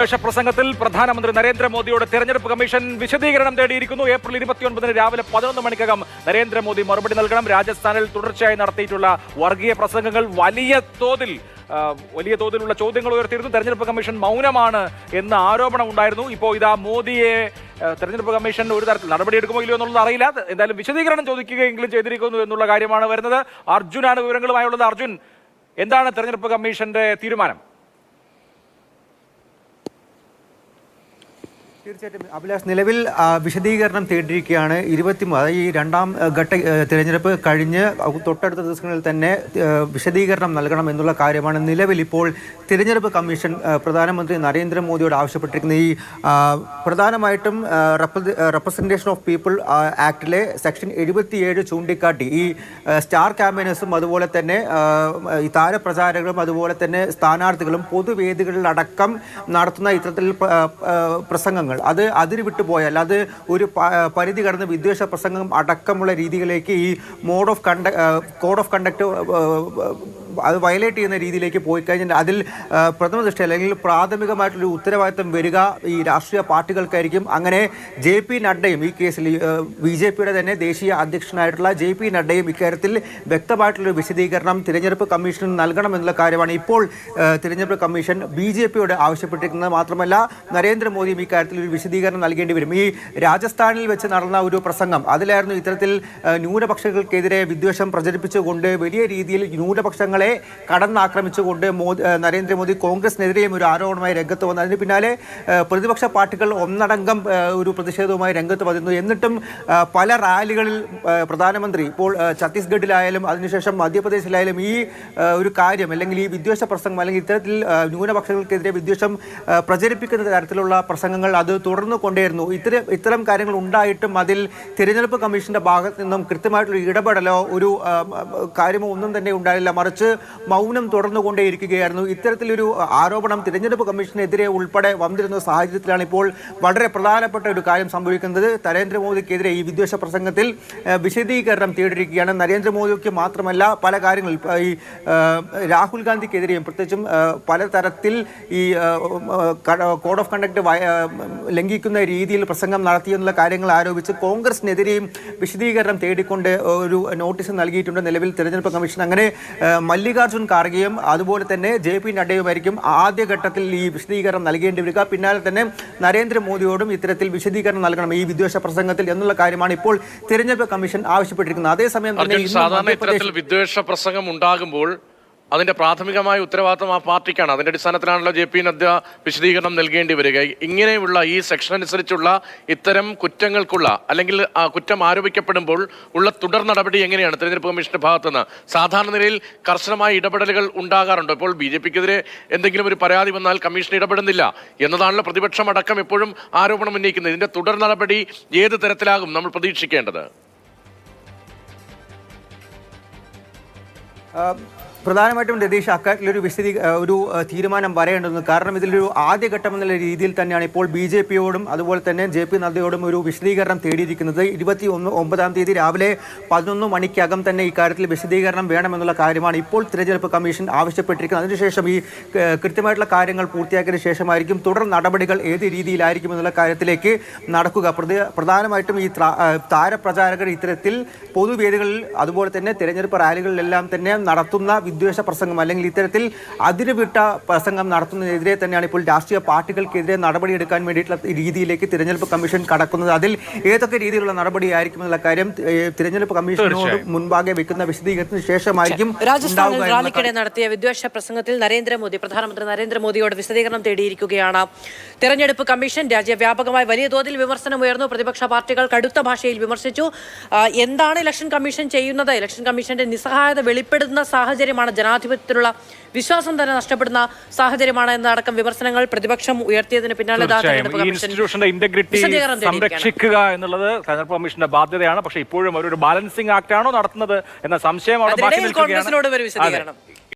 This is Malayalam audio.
പ്രസംഗത്തിൽ പ്രധാനമന്ത്രി നരേന്ദ്രമോദിയോട് തെരഞ്ഞെടുപ്പ് കമ്മീഷൻ വിശദീകരണം തേടിയിരിക്കുന്നു. ഏപ്രിൽ 29 രാവിലെ 11 മണിക്കകം നരേന്ദ്രമോദി മറുപടി നൽകണം. രാജസ്ഥാനിൽ തുടർച്ചയായി നടത്തിയിട്ടുള്ള വർഗീയ പ്രസംഗങ്ങൾ വലിയ തോതിലുള്ള ചോദ്യങ്ങൾ ഉയർത്തിയിരുന്നു. തെരഞ്ഞെടുപ്പ് കമ്മീഷൻ മൗനമാണ് എന്ന ആരോപണം ഉണ്ടായിരുന്നു. ഇപ്പോൾ ഇതാ മോദിയെ തെരഞ്ഞെടുപ്പ് കമ്മീഷൻ ഒരു തരത്തിൽ നടപടിയെടുക്കുമോ ഇല്ലയോ എന്നുള്ളത് അറിയില്ല. എന്തായാലും വിശദീകരണം ചോദിക്കുകയെങ്കിലും ചെയ്തിരിക്കുന്നു എന്നുള്ള കാര്യമാണ് വരുന്നത്. അർജുനാണ് വിവരങ്ങളുമായുള്ളത്. അർജുൻ, എന്താണ് തെരഞ്ഞെടുപ്പ് കമ്മീഷന്റെ തീരുമാനം? തീർച്ചയായിട്ടും അഭിലാഷ്, നിലവിൽ വിശദീകരണം തേടിയിരിക്കുകയാണ്. ഈ രണ്ടാം ഘട്ട തിരഞ്ഞെടുപ്പ് കഴിഞ്ഞ് തൊട്ടടുത്ത ദിവസങ്ങളിൽ തന്നെ വിശദീകരണം നൽകണം എന്നുള്ള കാര്യമാണ് നിലവിൽ ഇപ്പോൾ തിരഞ്ഞെടുപ്പ് കമ്മീഷൻ പ്രധാനമന്ത്രി നരേന്ദ്രമോദിയോട് ആവശ്യപ്പെട്ടിരിക്കുന്നത്. ഈ പ്രധാനമായിട്ടും റെപ്രസെൻറ്റേഷൻ ഓഫ് പീപ്പിൾ ആക്ടിലെ സെക്ഷൻ 77 ചൂണ്ടിക്കാട്ടി ഈ സ്റ്റാർ ക്യാമ്പയിനേഴ്സും അതുപോലെ തന്നെ ഈ താരപ്രചാരകരും അതുപോലെ തന്നെ സ്ഥാനാർത്ഥികളും പൊതുവേദികളിലടക്കം നടത്തുന്ന ഇത്തരത്തിൽ പ്രസംഗങ്ങൾ അത് അതിര് വിട്ടുപോയാൽ അത് ഒരു പരിധി കടന്ന് വിദ്വേഷ പ്രസംഗം അടക്കമുള്ള രീതികളിലേക്ക് ഈ കോഡ് ഓഫ് കണ്ടക്ട് അത് വയലേറ്റ് ചെയ്യുന്ന രീതിയിലേക്ക് പോയി കഴിഞ്ഞാൽ അതിൽ പ്രഥമ ദൃഷ്ടി അല്ലെങ്കിൽ പ്രാഥമികമായിട്ടൊരു ഉത്തരവാദിത്വം വരിക ഈ രാഷ്ട്രീയ പാർട്ടികൾക്കായിരിക്കും. അങ്ങനെ JP നഡ്ഡയും ഈ കേസിൽ BJP തന്നെ ദേശീയ അധ്യക്ഷനായിട്ടുള്ള JP നഡ്ഡയും ഇക്കാര്യത്തിൽ വ്യക്തമായിട്ടുള്ളൊരു വിശദീകരണം തിരഞ്ഞെടുപ്പ് കമ്മീഷന് നൽകണം എന്നുള്ള കാര്യമാണ് ഇപ്പോൾ തിരഞ്ഞെടുപ്പ് കമ്മീഷൻ BJPയോട് ആവശ്യപ്പെട്ടിരിക്കുന്നത്. മാത്രമല്ല നരേന്ദ്രമോദിയും ഇക്കാര്യത്തിൽ ഒരു വിശദീകരണം നൽകേണ്ടി വരും. ഈ രാജസ്ഥാനിൽ വെച്ച് നടന്ന ഒരു പ്രസംഗം അതിലായിരുന്നു ഇത്തരത്തിൽ ന്യൂനപക്ഷങ്ങൾക്കെതിരെ വിദ്വേഷം പ്രചരിപ്പിച്ചുകൊണ്ട് വലിയ രീതിയിൽ ന്യൂനപക്ഷങ്ങളെ കടന്നാക്രമിച്ചുകൊണ്ട് നരേന്ദ്രമോദി കോൺഗ്രസിനെതിരെയും ഒരു ആരോപണമായി രംഗത്ത് വന്നു. അതിന് പിന്നാലെ പ്രതിപക്ഷ പാർട്ടികൾ ഒന്നടങ്കം ഒരു പ്രതിഷേധവുമായി രംഗത്ത് വന്നിരുന്നു. എന്നിട്ടും പല റാലികളിൽ പ്രധാനമന്ത്രി ഇപ്പോൾ ഛത്തീസ്ഗഡിലായാലും അതിനുശേഷം മധ്യപ്രദേശിലായാലും ഈ ഒരു കാര്യം അല്ലെങ്കിൽ ഈ വിദ്വേഷ പ്രസംഗം അല്ലെങ്കിൽ ഇത്തരത്തിൽ ന്യൂനപക്ഷങ്ങൾക്കെതിരെ വിദ്വേഷം പ്രചരിപ്പിക്കുന്ന തരത്തിലുള്ള പ്രസംഗങ്ങൾ അത് തുടർന്നു കൊണ്ടേയിരുന്നു. ഇത്തരം കാര്യങ്ങൾ ഉണ്ടായിട്ടും അതിൽ തിരഞ്ഞെടുപ്പ് കമ്മീഷന്റെ ഭാഗത്ത് നിന്നും കൃത്യമായിട്ടുള്ള ഇടപെടലോ ഒരു കാര്യമോ ഒന്നും തന്നെ ഉണ്ടായില്ല. മറിച്ച് മൗനം തുടർന്നുകൊണ്ടേയിരിക്കുകയായിരുന്നു. ഇത്തരത്തിലൊരു ആരോപണം തിരഞ്ഞെടുപ്പ് കമ്മീഷനെതിരെ ഉൾപ്പെടെ വന്നിരുന്ന സാഹചര്യത്തിലാണ് ഇപ്പോൾ വളരെ പ്രധാനപ്പെട്ട ഒരു കാര്യം സംഭവിക്കുന്നത്. നരേന്ദ്രമോദിക്കെതിരെ ഈ വിദ്വേഷ പ്രസംഗത്തിൽ വിശദീകരണം തേടിയിരിക്കുകയാണ്. നരേന്ദ്രമോദിക്ക് മാത്രമല്ല പല കാര്യങ്ങളിൽ ഈ രാഹുൽ ഗാന്ധിക്കെതിരെയും പ്രത്യേകിച്ചും പലതരത്തിൽ ഈ കോഡ് ഓഫ് കണ്ടക്ട് ലംഘിക്കുന്ന രീതിയിൽ പ്രസംഗം നടത്തിയെന്നുള്ള കാര്യങ്ങൾ ആരോപിച്ച് കോൺഗ്രസിനെതിരെയും വിശദീകരണം തേടിക്കൊണ്ട് ഒരു നോട്ടീസ് നൽകിയിട്ടുണ്ട് നിലവിൽ തിരഞ്ഞെടുപ്പ് കമ്മീഷൻ. അങ്ങനെ മല്ലികാർജുൻ ഖാർഗെയും അതുപോലെ തന്നെ JP നഡ്ഡയുമായിരിക്കും ആദ്യഘട്ടത്തിൽ ഈ വിശദീകരണം നൽകേണ്ടി വരിക. പിന്നാലെ തന്നെ നരേന്ദ്രമോദിയോടും ഇത്തരത്തിൽ വിശദീകരണം നൽകണം ഈ വിദ്വേഷ പ്രസംഗത്തിൽ എന്നുള്ള കാര്യമാണ് ഇപ്പോൾ തിരഞ്ഞെടുപ്പ് കമ്മീഷൻ ആവശ്യപ്പെട്ടിരിക്കുന്നത്. അതേസമയം തന്നെ സാധാരണ ഇത്തരത്തിൽ വിദ്വേഷ പ്രസംഗം ഉണ്ടാകുമ്പോൾ അതിന്റെ പ്രാഥമികമായ ഉത്തരവാദിത്വം ആ പാർട്ടിക്കാണ്. അതിന്റെ അടിസ്ഥാനത്തിലാണല്ലോ JP നദ്ദ വിശദീകരണം നൽകേണ്ടി വരിക. ഇങ്ങനെയുള്ള ഈ സെക്ഷൻ അനുസരിച്ചുള്ള ഇത്തരം കുറ്റങ്ങൾക്കുള്ള അല്ലെങ്കിൽ കുറ്റം ആരോപിക്കപ്പെടുമ്പോൾ ഉള്ള തുടർ നടപടി എങ്ങനെയാണ് തെരഞ്ഞെടുപ്പ് കമ്മീഷന്റെ ഭാഗത്തുനിന്ന്? സാധാരണ നിലയിൽ കർശനമായ ഇടപെടലുകൾ ഉണ്ടാകാറുണ്ടോ? ഇപ്പോൾ BJPക്കെതിരെ എന്തെങ്കിലും ഒരു പരാതി വന്നാൽ കമ്മീഷൻ ഇടപെടുന്നില്ല എന്നതാണല്ലോ പ്രതിപക്ഷം അടക്കം എപ്പോഴും ആരോപണം ഉന്നയിക്കുന്നത്. ഇതിന്റെ തുടർ നടപടി ഏത് തരത്തിലാകും നമ്മൾ പ്രതീക്ഷിക്കേണ്ടത്? പ്രധാനമായിട്ടും രതീഷ് അക്കാര്യത്തിലൊരു ഒരു തീരുമാനം വരേണ്ടതെന്ന്. കാരണം ഇതിലൊരു ആദ്യഘട്ടം എന്നുള്ള രീതിയിൽ തന്നെയാണ് ഇപ്പോൾ BJPയോടും അതുപോലെ തന്നെ JP നദ്ദയോടും ഒരു വിശദീകരണം തേടിയിരിക്കുന്നത്. 29-ാം തീയതി രാവിലെ 11 മണിക്കകം തന്നെ ഇക്കാര്യത്തിൽ വിശദീകരണം വേണമെന്നുള്ള കാര്യമാണ് ഇപ്പോൾ തിരഞ്ഞെടുപ്പ് കമ്മീഷൻ ആവശ്യപ്പെട്ടിരിക്കുന്നത്. അതിനുശേഷം ഈ കൃത്യമായിട്ടുള്ള കാര്യങ്ങൾ പൂർത്തിയാക്കിയതിനു ശേഷമായിരിക്കും തുടർ നടപടികൾ ഏത് രീതിയിലായിരിക്കും എന്നുള്ള കാര്യത്തിലേക്ക് നടക്കുക. പ്രധാനമായിട്ടും ഈ താരപ്രചാരകർ ഇത്തരത്തിൽ പൊതുവേദികളിൽ അതുപോലെ തന്നെ തിരഞ്ഞെടുപ്പ് റാലികളിലെല്ലാം തന്നെ നടത്തുന്ന വിദ്വേഷ പ്രസംഗം അല്ലെങ്കിൽ ഇത്തരത്തിൽ അതിരുവിട്ട പ്രസംഗം നടത്തുന്നതിനെതിരെ തന്നെയാണ് ഇപ്പോൾ രാഷ്ട്രീയ പാർട്ടികൾക്കെതിരെ നടപടിയെടുക്കാൻ വേണ്ടിയിട്ടുള്ള രീതിയിലേക്ക് തിരഞ്ഞെടുപ്പ് കമ്മീഷൻ കടക്കുന്നത്. അതിൽ ഏതൊക്കെ രീതിയിലുള്ള നടപടിയായിരിക്കും എന്നുള്ള കാര്യം തിരഞ്ഞെടുപ്പ് കമ്മീഷനോട് മുൻപാകെ വെക്കുന്ന വിശദീകരണത്തിന് ശേഷമായിരിക്കും. രാജസ്ഥാനിൽ റാലിക്കിടെ നടത്തിയ വിദ്വേഷ പ്രസംഗത്തിൽ പ്രധാനമന്ത്രി നരേന്ദ്രമോദിയോട് വിശദീകരണം തേടിയിരിക്കുകയാണ് തെരഞ്ഞെടുപ്പ് കമ്മീഷൻ. രാജ്യവ്യാപകമായി വലിയ തോതിൽ വിമർശനമുയർന്നു. പ്രതിപക്ഷ പാർട്ടികൾ കടുത്ത ഭാഷയിൽ വിമർശിച്ചു. എന്താണ് ഇലക്ഷൻ കമ്മീഷൻ ചെയ്യുന്നത്? ഇലക്ഷൻ കമ്മീഷന്റെ നിസ്സഹായത വെളിപ്പെടുന്ന സാഹചര്യമാണ്, ജനാധിപത്യത്തിലുള്ള വിശ്വാസം തന്നെ നഷ്ടപ്പെടുന്ന സാഹചര്യമാണ് എന്നടക്കം വിമർശനങ്ങൾ പ്രതിപക്ഷം ഉയർത്തിയതിന് പിന്നാലെ ഇൻസ്റ്റിറ്റ്യൂഷന്റെ ഇന്റഗ്രിറ്റി സംരക്ഷിക്കുക എന്നുള്ളത് തെരഞ്ഞെടുപ്പ് കമ്മീഷന്റെ ബാധ്യതയാണ്. പക്ഷേ ഇപ്പോഴും ഒരു ബാലൻസിംഗ് ആക്ട് ആണോ നടത്തുന്നത് എന്ന സംശയം അവിടെ ബാക്കി നിൽക്കുകയാണ്.